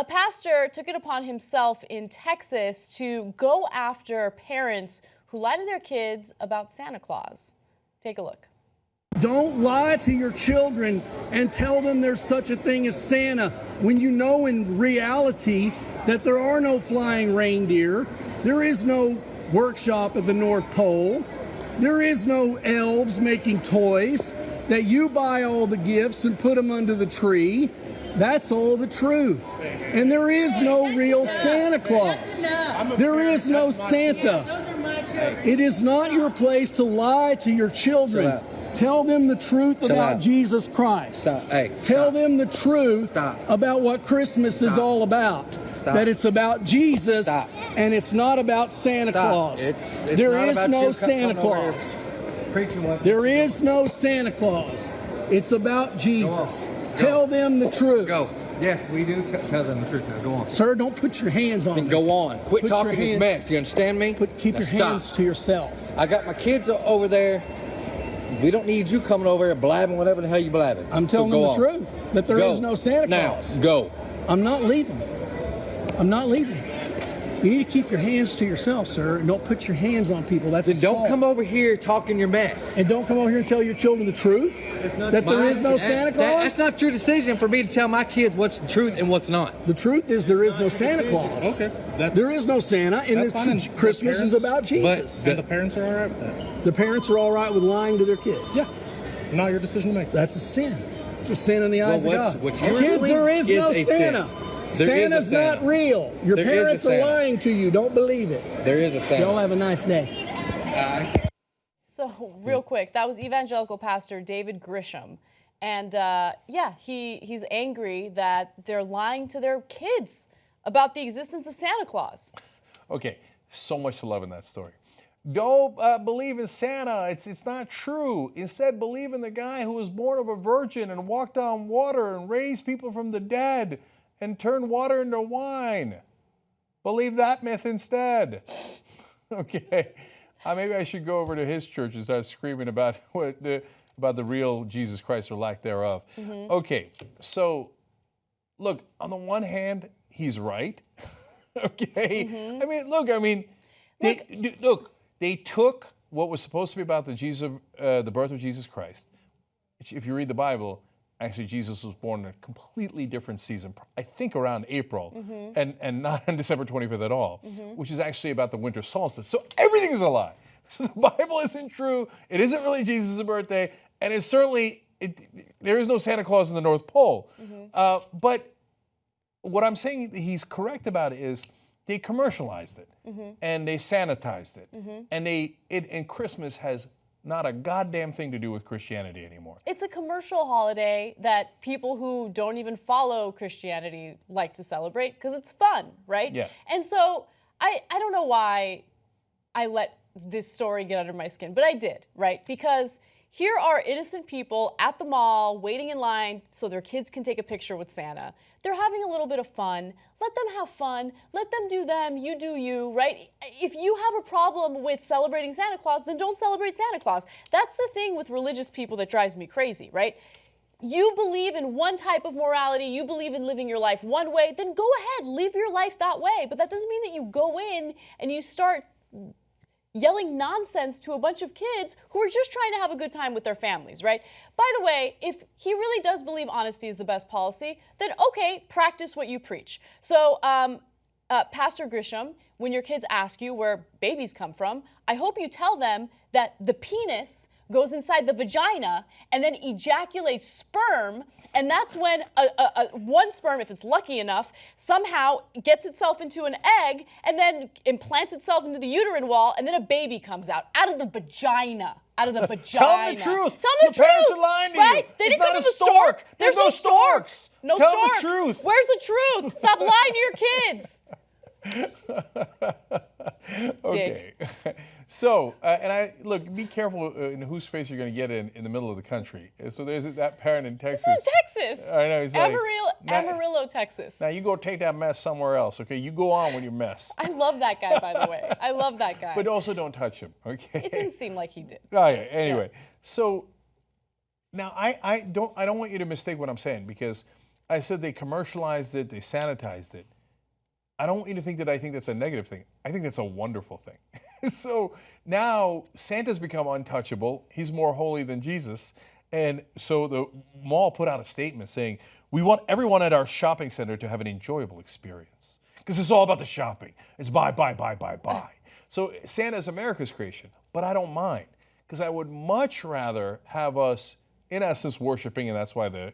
pastor took it upon himself in Texas to go after parents who lie to their kids about Santa Claus. Take a look. Don't lie to your children and tell them there's such a thing as Santa when you know in reality that there are no flying reindeer, there is no workshop at the North Pole, there is no elves making toys, that you buy all the gifts and put them under the tree. That's all the truth. And there is no real Santa Claus. There is no Santa. It is not your place to lie to your children. Tell them the truth about Jesus Christ. Tell them the truth about what Christmas is all about. That it's about Jesus and it's not about Santa Claus. There is no Santa Claus. There is no Santa Claus. It's about Jesus. Tell them the truth. Go. Yes, we do tell them the truth. Now go on. Sir, don't put your hands on Then me. go on. Quit talking this mess. You understand me? Keep your hands to yourself. I got my kids over there. We don't need you coming over here blabbing whatever the hell you blabbing. I'm telling them the truth, that there is no Santa Claus. Now, go. I'm not leaving. I'm not leaving. You need to keep your hands to yourself, sir, and don't put your hands on people. That's Then assault. don't come over here talking your mess. And don't come over here and tell your children the truth, that there is no Santa Claus. That's not your decision for me to tell my kids what's the truth and what's not. The truth is there is no Santa Claus. Okay. There is no Santa, and Christmas is about Jesus. And the parents are all right with that? The parents are all right with lying to their kids. Yeah. Not your decision to make. That's a sin. It's a sin in the eyes of God. Kids, there is no Santa. Santa's not real. Your parents are lying to you. Don't believe it. There is a Santa. Y'all have a nice day. So real quick, that was evangelical pastor David Grisham. And yeah, he's angry that they're lying to their kids about the existence of Santa Claus. Okay, so much to love in that story. Don't believe in Santa. It's not true. Instead, believe in the guy who was born of a virgin and walked on water and raised people from the dead and turned water into wine. Believe that myth instead. Okay, maybe I should go over to his church and start screaming about about the real Jesus Christ or lack thereof. Okay, so look, on the one hand, he's right. Okay, they took what was supposed to be about the birth of Jesus Christ. If you read the Bible, actually Jesus was born in a completely different season, I think around April, and not on December 25th at all, which is actually about the winter solstice. So everything is a lie. So the Bible isn't true. It isn't really Jesus' birthday, and it's certainly, there is no Santa Claus in the North Pole. But what I'm saying he's correct about is they commercialized it, and they sanitized it, and Christmas has not a goddamn thing to do with Christianity anymore. It's a commercial holiday that people who don't even follow Christianity like to celebrate because it's fun, right? Yeah. And so I don't know why I let this story get under my skin, but I did, right? Because here are innocent people at the mall waiting in line so their kids can take a picture with Santa. They're having a little bit of fun. Let them have fun. Let them do them. You do you, right? If you have a problem with celebrating Santa Claus, then don't celebrate Santa Claus. That's the thing with religious people that drives me crazy, right? You believe in one type of morality, you believe in living your life one way, then go ahead, live your life that way. But that doesn't mean that you go in and you start yelling nonsense to a bunch of kids who are just trying to have a good time with their families, right? By the way, if he really does believe honesty is the best policy, then okay, practice what you preach. So, Pastor Grisham, when your kids ask you where babies come from, I hope you tell them that the penis goes inside the vagina and then ejaculates sperm, and that's when one sperm, if it's lucky enough, somehow gets itself into an egg and then implants itself into the uterine wall, and then a baby comes out of the vagina. Out of the vagina. Tell them the truth. Tell them the truth. Your parents are lying to you. Right? They it's didn't not come a to the stork. There's no storks. No Tell storks. them the truth. Where's the truth? Stop lying to your kids. Okay. So, look, be careful in whose face you're going to get in the middle of the country. So there's that parent in Texas. This is Texas. I know. He's Amarillo, Texas. Now you go take that mess somewhere else, okay? You go on with your mess. I love that guy, by the way. I love that guy. But also don't touch him, okay? It didn't seem like he did. Okay. Anyway, so now I don't want you to mistake what I'm saying, because I said they commercialized it, they sanitized it. I don't want you to think that I think that's a negative thing. I think that's a wonderful thing. So now Santa's become untouchable. He's more holy than Jesus. And so the mall put out a statement saying, we want everyone at our shopping center to have an enjoyable experience. Because it's all about the shopping. It's buy, buy, buy, buy, buy. So Santa is America's creation, but I don't mind. Because I would much rather have us, in essence, worshiping, and that's why the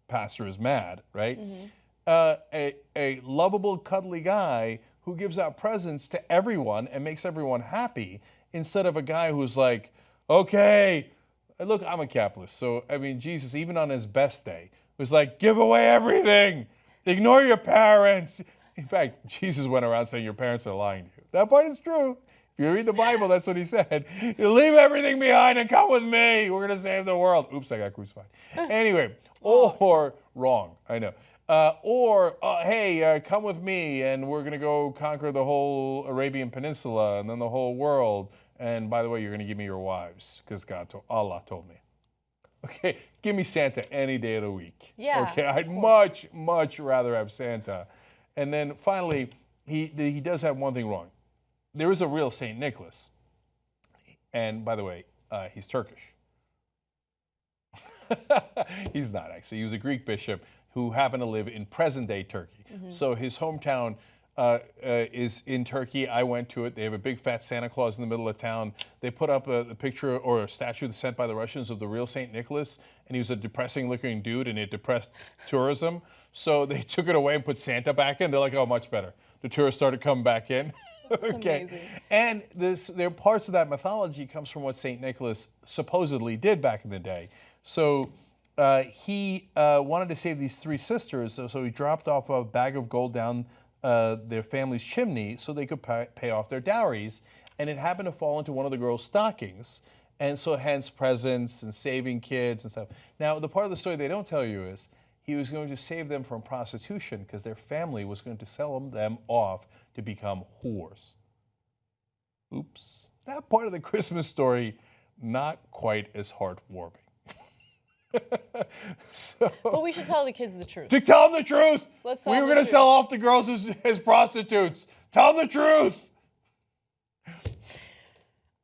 pastor is mad, right? A lovable, cuddly guy who gives out presents to everyone and makes everyone happy, instead of a guy who's like, okay, look, I'm a capitalist. So, I mean, Jesus, even on his best day, was like, give away everything. Ignore your parents. In fact, Jesus went around saying your parents are lying to you. That part is true. If you read the Bible, that's what he said. You leave everything behind and come with me. We're going to save the world. Oops, I got crucified. Anyway, or wrong, I know. Hey, come with me and we're going to go conquer the whole Arabian Peninsula and then the whole world. And by the way, you're going to give me your wives because Allah told me. Okay, give me Santa any day of the week. Yeah. Okay, I'd much rather have Santa. And then finally, he does have one thing wrong. There is a real St. Nicholas. And by the way, he's Turkish. He's not actually. He was a Greek bishop who happened to live in present-day Turkey. So his hometown is in Turkey. I went to it. They have a big fat Santa Claus in the middle of town. They put up a picture or a statue sent by the Russians of the real St. Nicholas, and he was a depressing-looking dude, and it depressed tourism. So they took it away and put Santa back in. They're like, oh, much better. The tourists started coming back in. Okay. Amazing. And there parts of that mythology comes from what St. Nicholas supposedly did back in the day. So he wanted to save these three sisters, so he dropped off a bag of gold down their family's chimney so they could pay off their dowries. And it happened to fall into one of the girls' stockings. And so hence presents and saving kids and stuff. Now, the part of the story they don't tell you is he was going to save them from prostitution because their family was going to sell them off to become whores. Oops. That part of the Christmas story, not quite as heartwarming. But we should tell the kids the truth. To tell them the truth. Let's tell we them were the going to truth. sell off the girls as prostitutes. Tell them the truth.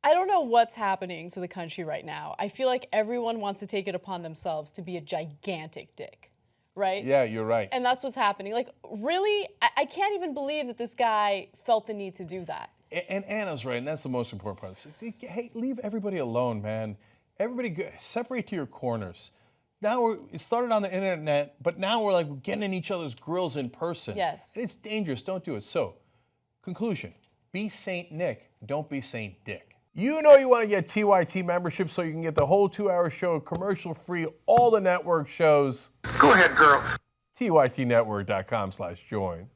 I don't know what's happening to the country right now. I feel like everyone wants to take it upon themselves to be a gigantic dick, right? Yeah, you're right. And that's what's happening. Like, really? I can't even believe that this guy felt the need to do that. And Anna's right, and that's the most important part. Hey, leave everybody alone, man. Everybody separate to your corners. Now it started on the internet, but now we're like getting in each other's grills in person. Yes. It's dangerous. Don't do it. So, conclusion: be Saint Nick. Don't be Saint Dick. You know you want to get TYT membership so you can get the whole 2-hour show commercial-free, all the network shows. Go ahead, girl. TYTnetwork.com/join.